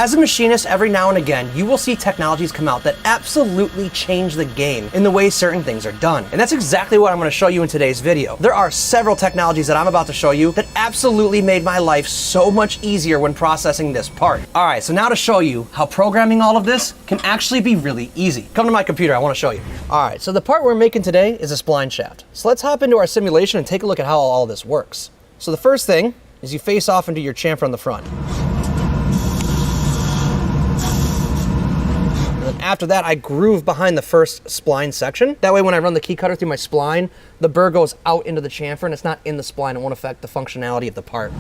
As a machinist, every now and again, you will see technologies come out that absolutely change the game in the way certain things are done. And that's exactly what I'm going to show you in today's video. There are several technologies that I'm about to show you that absolutely made my life so much easier when processing this part. All right, so now to show you how programming all of this can actually be really easy. Come to my computer, I want to show you. All right, so the part we're making today is a spline shaft. So let's hop into our simulation and take a look at how all this works. So the first thing is you face off into your chamfer on the front. After that, I groove behind the first spline section. That way when I run the key cutter through my spline, the burr goes out into the chamfer and it's not in the spline. It won't affect the functionality of the part.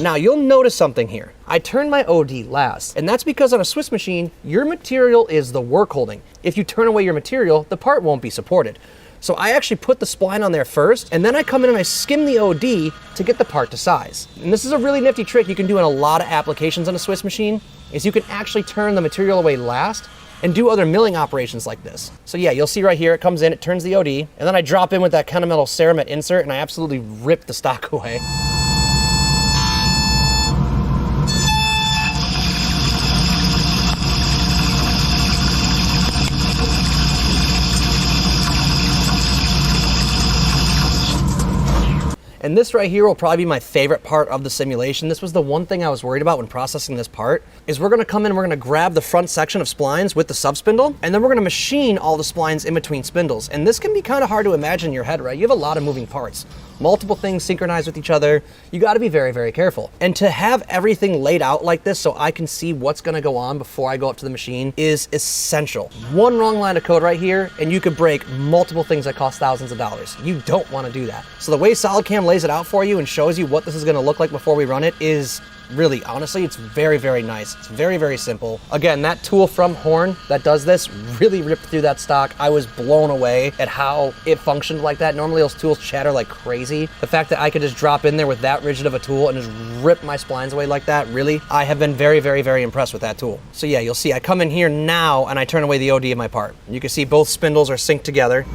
Now you'll notice something here. I turn my OD last, and that's because on a Swiss machine, your material is the work holding. If you turn away your material, the part won't be supported. So I actually put the spline on there first, and then I come in and I skim the OD to get the part to size. And this is a really nifty trick you can do in a lot of applications on a Swiss machine, is you can actually turn the material away last and do other milling operations like this. So yeah, you'll see right here, it comes in, it turns the OD, and then I drop in with that Kennametal Ceramet insert and I absolutely rip the stock away. And this right here will probably be my favorite part of the simulation. This was the one thing I was worried about when processing this part, is we're gonna come in and we're gonna grab the front section of splines with the subspindle, and then we're gonna machine all the splines in between spindles. And this can be kind of hard to imagine in your head, right? You have a lot of moving parts. Multiple things synchronized with each other. You gotta be very, very careful. And to have everything laid out like this so I can see what's gonna go on before I go up to the machine is essential. One wrong line of code right here, and you could break multiple things that cost thousands of dollars. You don't wanna do that. So the way SolidCAM lays it out for you and shows you what this is gonna look like before we run it is really, honestly, it's very, very nice. It's very, very simple. Again, that tool from Horn that does this really ripped through that stock. I was blown away at how it functioned like that. Normally those tools chatter like crazy. The fact that I could just drop in there with that rigid of a tool and just rip my splines away like that, really, I have been very, very, very impressed with that tool. So yeah, you'll see I come in here now and I turn away the OD of my part. You can see both spindles are synced together.